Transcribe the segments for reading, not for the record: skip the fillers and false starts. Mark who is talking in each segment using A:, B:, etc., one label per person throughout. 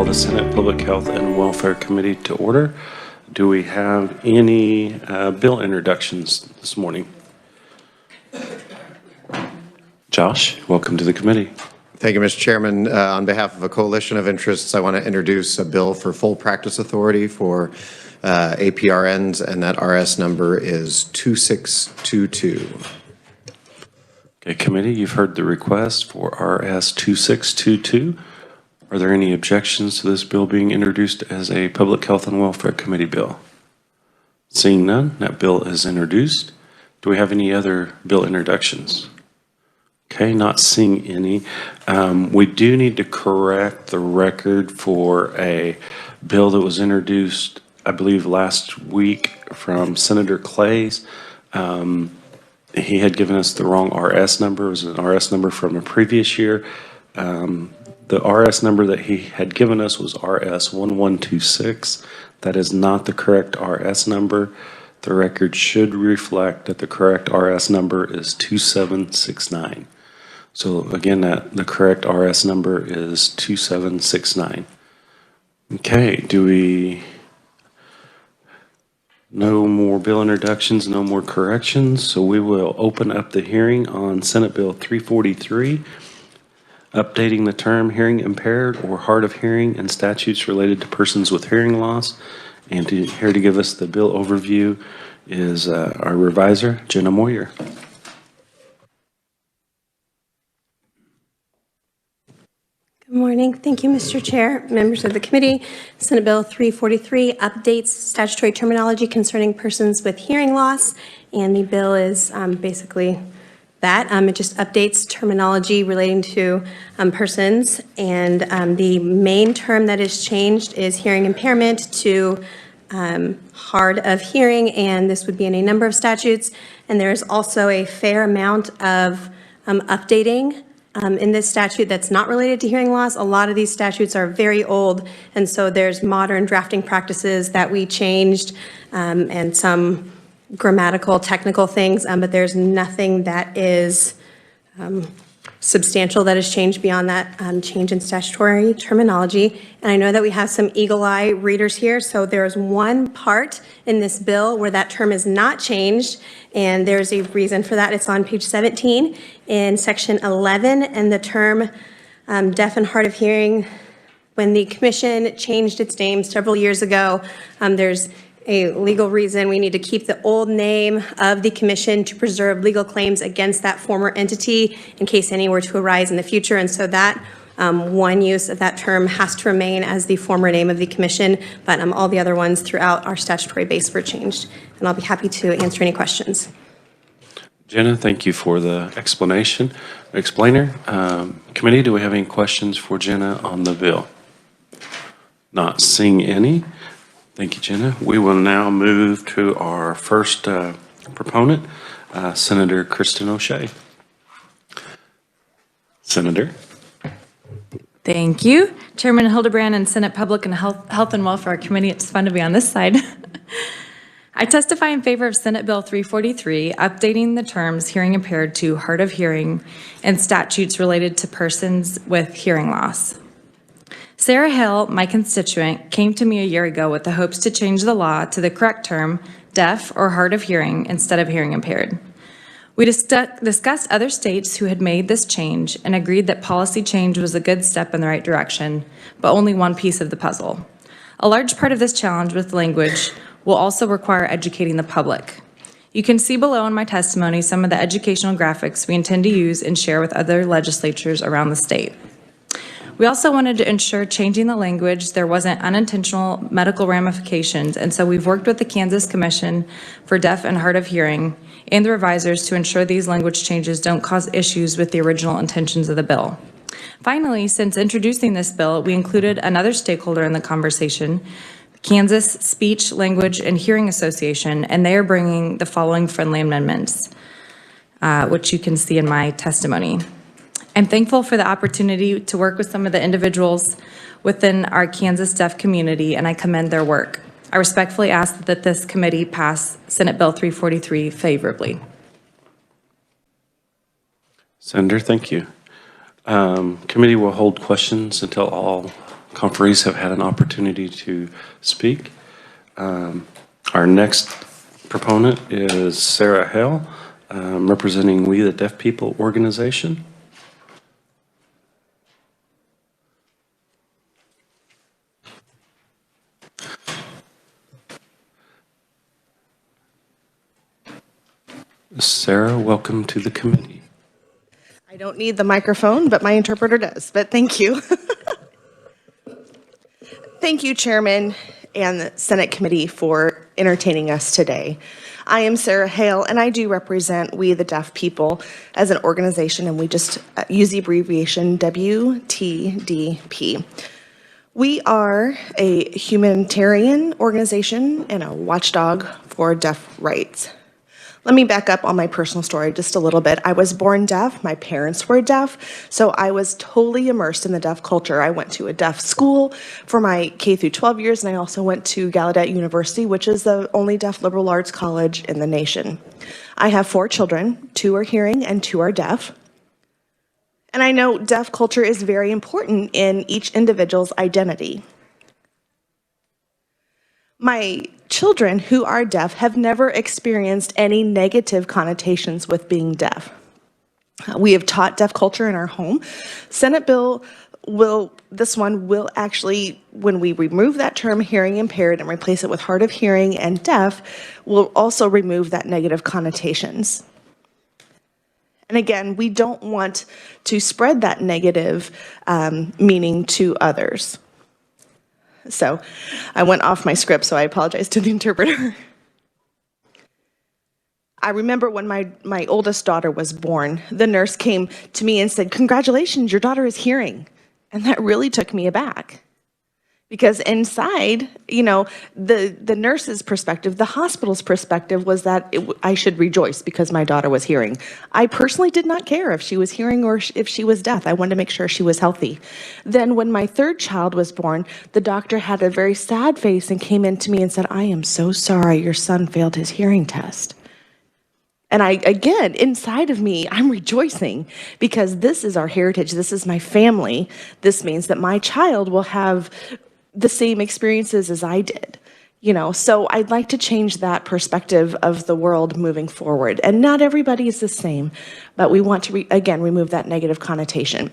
A: call the Senate Public Health and Welfare Committee to order. Do we have any bill introductions this morning? Josh, welcome to the committee.
B: Thank you, Mr. Chairman. On behalf of a coalition of interests, I want to introduce a bill for full practice authority for APRNs, and that RS number is 2622.
A: Okay, committee, you've heard the request for RS 2622. Are there any objections to this bill being introduced as a Public Health and Welfare Committee bill? Seeing none, that bill is introduced. Do we have any other bill introductions? Okay, not seeing any. We do need to correct the record for a bill that was introduced, I believe, last week from Senator Clay's. He had given us the wrong RS number. It was an RS number from a previous year. The RS number that he had given us was RS 1126. That is not the correct RS number. The record should reflect that the correct RS number is 2769. So again, the correct RS number is 2769. Okay, do we... No more bill introductions, no more corrections, so we will open up the hearing on Senate Bill 343, updating the term hearing impaired or hard of hearing and statutes related to persons with hearing loss. And here to give us the bill overview is our reviser, Jenna Moyer.
C: Good morning. Thank you, Mr. Chair, members of the committee. Senate Bill 343 updates statutory terminology concerning persons with hearing loss, and the bill is basically that. It just updates terminology relating to persons, and the main term that is changed is hearing impairment to hard of hearing, and this would be in a number of statutes. And there is also a fair amount of updating in this statute that's not related to hearing loss. A lot of these statutes are very old, and so there's modern drafting practices that we changed and some grammatical, technical things, but there's nothing that is substantial that has changed beyond that change in statutory terminology. And I know that we have some eagle eye readers here, so there's one part in this bill where that term is not changed, and there's a reason for that. It's on page 17 in section 11, and the term deaf and hard of hearing, when the commission changed its name several years ago, there's a legal reason. We need to keep the old name of the commission to preserve legal claims against that former entity in case any were to arise in the future. And so that one use of that term has to remain as the former name of the commission, but all the other ones throughout our statutory base were changed. And I'll be happy to answer any questions.
A: Jenna, thank you for the explanation. Explainer, committee, do we have any questions for Jenna on the bill? Not seeing any. Thank you, Jenna. We will now move to our first proponent, Senator Kristen O'Shea. Senator.
D: Thank you. Chairman Hildebrand and Senate Public and Health and Welfare Committee. It's fun to be on this side. I testify in favor of Senate Bill 343, updating the terms hearing impaired to hard of hearing and statutes related to persons with hearing loss. Sarah Hale, my constituent, came to me a year ago with the hopes to change the law to the correct term, deaf or hard of hearing, instead of hearing impaired. We discussed other states who had made this change and agreed that policy change was a good step in the right direction, but only one piece of the puzzle. A large part of this challenge with language will also require educating the public. You can see below in my testimony some of the educational graphics we intend to use and share with other legislatures around the state. We also wanted to ensure changing the language there wasn't unintentional medical ramifications, and so we've worked with the Kansas Commission for Deaf and Hard of Hearing and the revisers to ensure these language changes don't cause issues with the original intentions of the bill. Finally, since introducing this bill, we included another stakeholder in the conversation, Kansas Speech, Language, and Hearing Association, and they are bringing the following friendly amendments, which you can see in my testimony. I'm thankful for the opportunity to work with some of the individuals within our Kansas deaf community, and I commend their work. I respectfully ask that this committee pass Senate Bill 343 favorably.
A: Senator, thank you. Committee will hold questions until all conferees have had an opportunity to speak. Our next proponent is Sarah Hale, representing We the Deaf People organization. Sarah, welcome to the committee.
E: I don't need the microphone, but my interpreter does, but thank you. Thank you, Chairman and the Senate Committee, for entertaining us today. I am Sarah Hale, and I do represent We the Deaf People as an organization, and we just use the abbreviation WTDP. We are a humanitarian organization and a watchdog for deaf rights. Let me back up on my personal story just a little bit. I was born deaf. My parents were deaf, so I was totally immersed in the deaf culture. I went to a deaf school for my K through 12 years, and I also went to Gallaudet University, which is the only deaf liberal arts college in the nation. I have 4 children. 2 are hearing and 2 are deaf. And I know deaf culture is very important in each individual's identity. My children who are deaf have never experienced any negative connotations with being deaf. We have taught deaf culture in our home. Senate bill will actually, when we remove that term hearing impaired and replace it with hard of hearing and deaf, will also remove that negative connotations. And again, we don't want to spread that negative meaning to others. So I went off my script, so I apologize to the interpreter. I remember when my oldest daughter was born, the nurse came to me and said, "Congratulations, your daughter is hearing." And that really took me aback. Because inside, the nurse's perspective, the hospital's perspective was that I should rejoice because my daughter was hearing. I personally did not care if she was hearing or if she was deaf. I wanted to make sure she was healthy. Then when my 3rd child was born, the doctor had a very sad face and came in to me and said, "I am so sorry your son failed his hearing test." And again, inside of me, I'm rejoicing because this is our heritage. This is my family. This means that my child will have the same experiences as I did, so I'd like to change that perspective of the world moving forward. And not everybody is the same, but we want to, again, remove that negative connotation.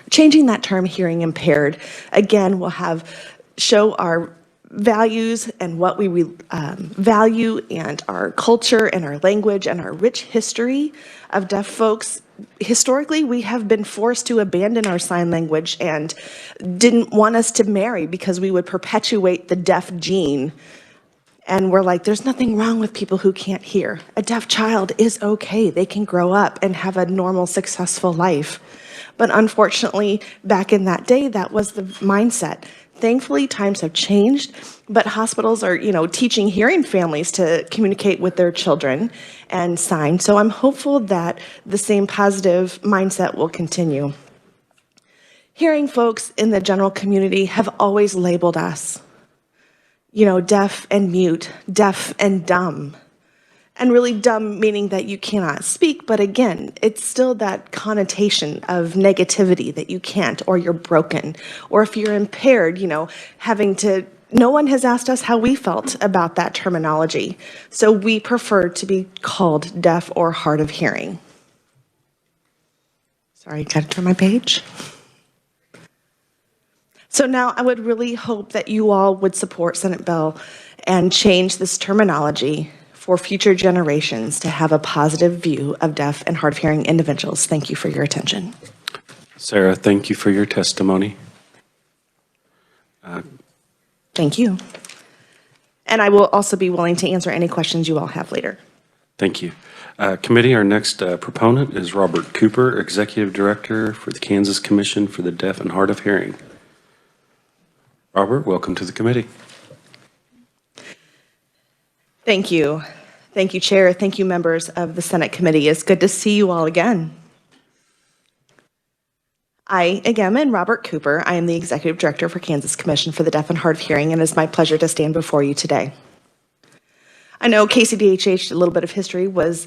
E: Changing that term hearing impaired, again, will show our values and what we value and our culture and our language and our rich history of deaf folks. Historically, we have been forced to abandon our sign language and didn't want us to marry because we would perpetuate the deaf gene. And we're like, there's nothing wrong with people who can't hear. A deaf child is okay. They can grow up and have a normal, successful life. But unfortunately, back in that day, that was the mindset. Thankfully, times have changed, but hospitals are, teaching hearing families to communicate with their children and sign. So I'm hopeful that the same positive mindset will continue. Hearing folks in the general community have always labeled us, deaf and mute, deaf and dumb. And really dumb meaning that you cannot speak, but again, it's still that connotation of negativity that you can't, or you're broken, or if you're impaired, no one has asked us how we felt about that terminology. So we prefer to be called deaf or hard of hearing. Sorry, gotta turn my page. So now I would really hope that you all would support Senate bill and change this terminology for future generations to have a positive view of deaf and hard of hearing individuals. Thank you for your attention.
A: Sarah, thank you for your testimony.
E: Thank you. And I will also be willing to answer any questions you all have later.
A: Thank you. Committee, our next proponent is Robert Cooper, Executive Director for the Kansas Commission for the Deaf and Hard of Hearing. Robert, welcome to the committee.
E: Thank you. Thank you, Chair. Thank you, members of the Senate Committee. It's good to see you all again. I, again, am Robert Cooper. I am the Executive Director for Kansas Commission for the Deaf and Hard of Hearing, and it's my pleasure to stand before you today. I know KCDHH, a little bit of history, was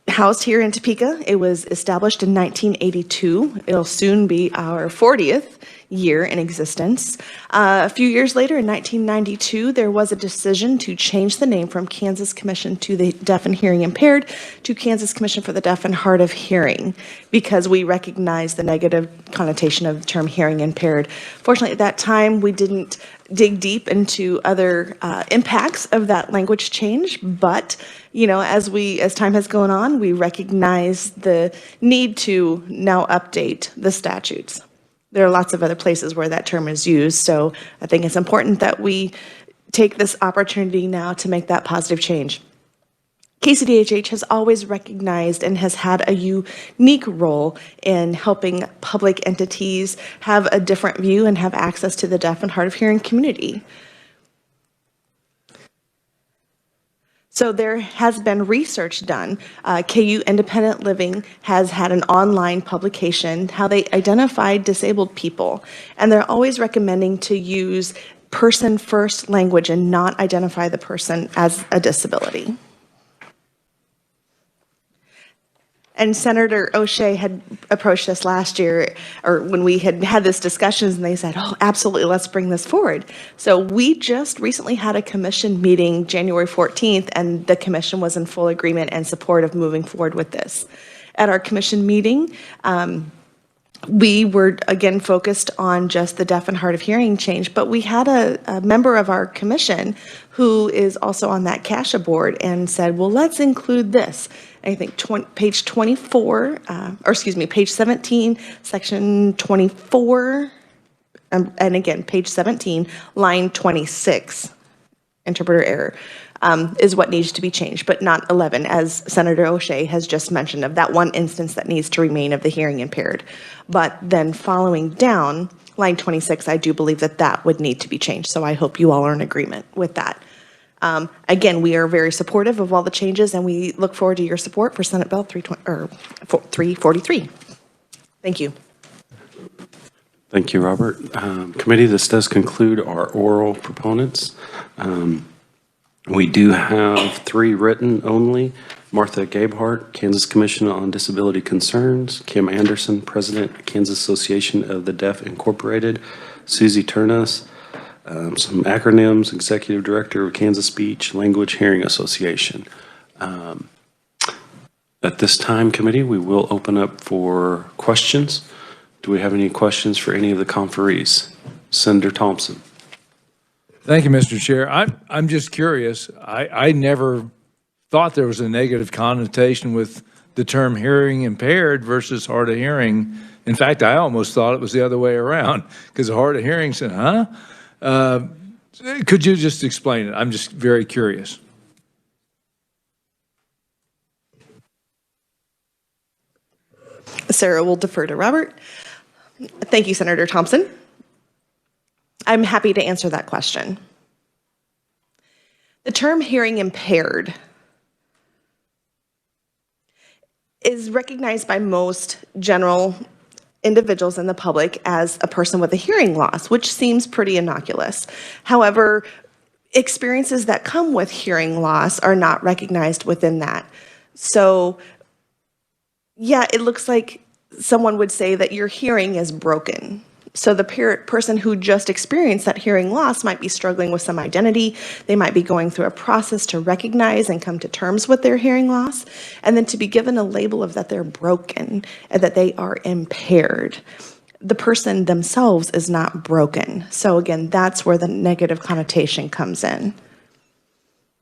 E: housed here in Topeka. It was established in 1982. It'll soon be our 40th year in existence. A few years later, in 1992, there was a decision to change the name from Kansas Commission to the Deaf and Hearing Impaired to Kansas Commission for the Deaf and Hard of Hearing, because we recognized the negative connotation of the term hearing impaired. Fortunately, at that time, we didn't dig deep into other impacts of that language change, but as time has gone on, we recognize the need to now update the statutes. There are lots of other places where that term is used, so I think it's important that we take this opportunity now to make that positive change. KCDHH has always recognized and has had a unique role in helping public entities have a different view and have access to the deaf and hard of hearing community. So there has been research done. KU Independent Living has had an online publication, how they identify disabled people. And they're always recommending to use person-first language and not identify the person as a disability. And Senator O'Shea had approached us last year, or when we had this discussions, and they said, oh, absolutely, let's bring this forward. So we just recently had a commission meeting January 14th, and the commission was in full agreement and support of moving forward with this. At our commission meeting, we were, again, focused on just the deaf and hard of hearing change, but we had a member of our commission who is also on that CASHA board and said, well, let's include this. I think page 24, page 17, section 24, and again, page 17, line 26, interpreter error, is what needs to be changed, but not 11, as Senator O'Shea has just mentioned, of that one instance that needs to remain of the hearing impaired. But then following down, line 26, I do believe that would need to be changed, so I hope you all are in agreement with that. Again, we are very supportive of all the changes, and we look forward to your support for Senate Bill 343. Thank you.
A: Thank you, Robert. Committee, this does conclude our oral proponents. We do have 3 written only. Martha Gabehart, Kansas Commission on Disability Concerns. Kim Anderson, President, Kansas Association of the Deaf Incorporated. Susie Turnus, some acronyms, Executive Director of Kansas Speech Language Hearing Association. At this time, committee, we will open up for questions. Do we have any questions for any of the conferees? Senator Thompson.
F: Thank you, Mr. Chair. I'm just curious. I never thought there was a negative connotation with the term hearing impaired versus hard of hearing. In fact, I almost thought it was the other way around, because hard of hearing said, huh? Could you just explain it? I'm just very curious.
E: Sarah will defer to Robert. Thank you, Senator Thompson. I'm happy to answer that question. The term hearing impaired is recognized by most general individuals in the public as a person with a hearing loss, which seems pretty innocuous. However, experiences that come with hearing loss are not recognized within that. So, yeah, it looks like someone would say that your hearing is broken. So the person who just experienced that hearing loss might be struggling with some identity. They might be going through a process to recognize and come to terms with their hearing loss, and then to be given a label of that they're broken and that they are impaired. The person themselves is not broken. So again, that's where the negative connotation comes in.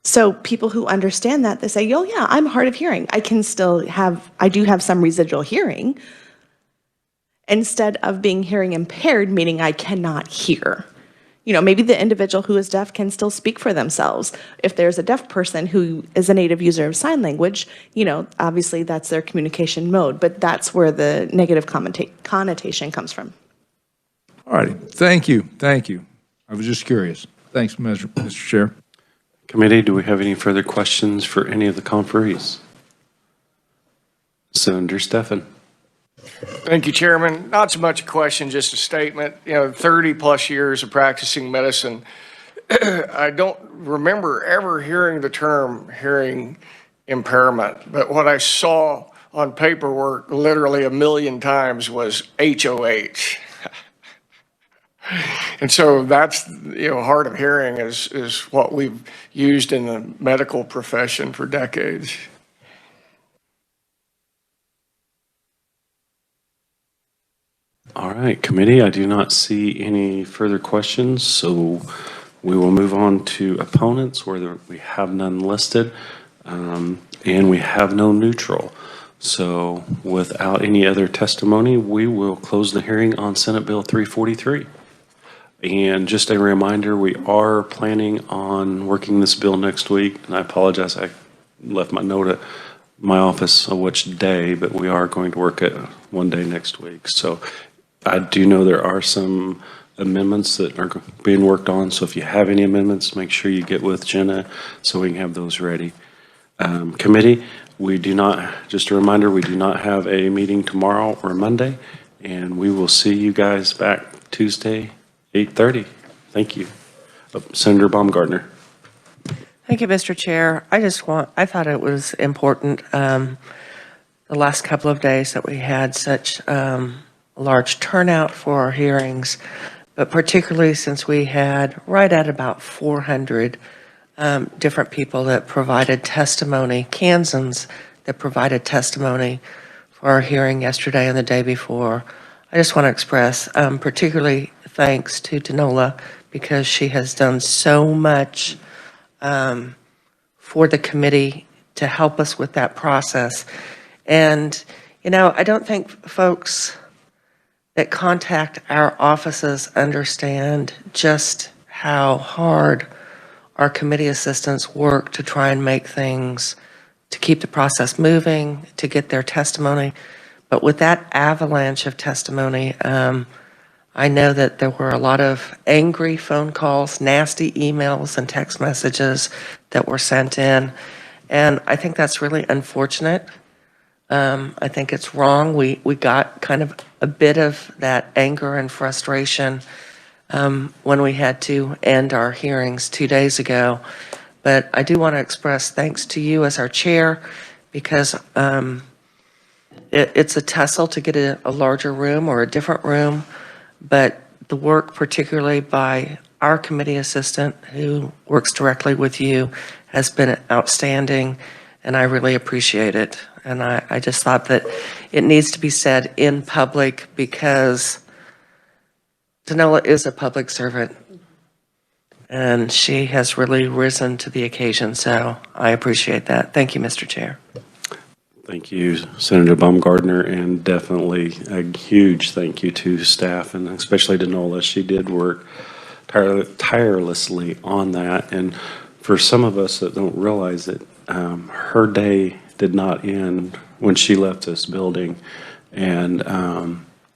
E: So people who understand that, they say, oh yeah, I'm hard of hearing. I do have some residual hearing, instead of being hearing impaired, meaning I cannot hear. Maybe the individual who is deaf can still speak for themselves. If there's a deaf person who is a native user of sign language, obviously that's their communication mode, but that's where the negative connotation comes from.
F: All righty. Thank you. Thank you. I was just curious. Thanks, Mr. Chair.
A: Committee, do we have any further questions for any of the conferees? Senator Stephan.
G: Thank you, Chairman. Not so much a question, just a statement. 30 plus years of practicing medicine, I don't remember ever hearing the term hearing impairment, but what I saw on paperwork literally a million times was HOH. And so that's, hard of hearing is what we've used in the medical profession for decades.
A: All right, committee, I do not see any further questions, so we will move on to opponents where we have none listed, and we have no neutral. So without any other testimony, we will close the hearing on Senate Bill 343. And just a reminder, we are planning on working this bill next week, and I apologize, I left my note at my office on which day, but we are going to work it one day next week. So I do know there are some amendments that are being worked on, so if you have any amendments, make sure you get with Jenna so we can have those ready. Committee, we do not, just a reminder, we do not have a meeting tomorrow or Monday, and we will see you guys back Tuesday, 8:30. Thank you. Senator Baumgardner.
H: Thank you, Mr. Chair. I thought it was important the last couple of days that we had such a large turnout for our hearings, but particularly since we had right at about 400 different people that provided testimony, Kansans that provided testimony for our hearing yesterday and the day before. I just want to express particularly thanks to Danola because she has done so much for the committee to help us with that process. And, I don't think folks that contact our offices understand just how hard our committee assistants work to try and make things, to keep the process moving, to get their testimony. But with that avalanche of testimony, I know that there were a lot of angry phone calls, nasty emails, and text messages that were sent in. And I think that's really unfortunate. I think it's wrong. We got kind of a bit of that anger and frustration when we had to end our hearings 2 days ago. But I do want to express thanks to you as our chair because it's a tussle to get a larger room or a different room. But the work, particularly by our committee assistant who works directly with you, has been outstanding, and I really appreciate it. And I just thought that it needs to be said in public because Danola is a public servant, and she has really risen to the occasion, so I appreciate that. Thank you, Mr. Chair.
A: Thank you, Senator Baumgardner, and definitely a huge thank you to staff and especially Danola. She did work tirelessly on that. And for some of us that don't realize it, her day did not end when she left this building. And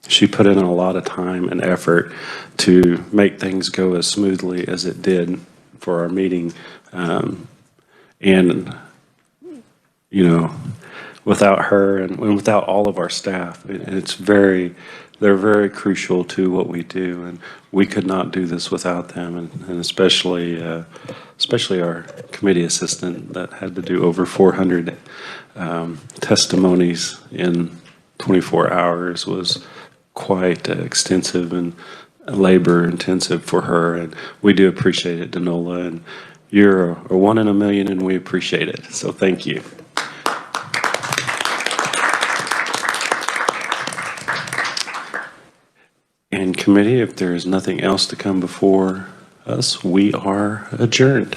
A: she put in a lot of time and effort to make things go as smoothly as it did for our meeting. Without her and without all of our staff, they're very crucial to what we do, and we could not do this without them, and especially our committee assistant that had to do over 400 testimonies in 24 hours was quite extensive and labor intensive for her, and we do appreciate it, Danola, and you're a one in a million, and we appreciate it, so thank you. And committee, if there is nothing else to come before us, we are adjourned.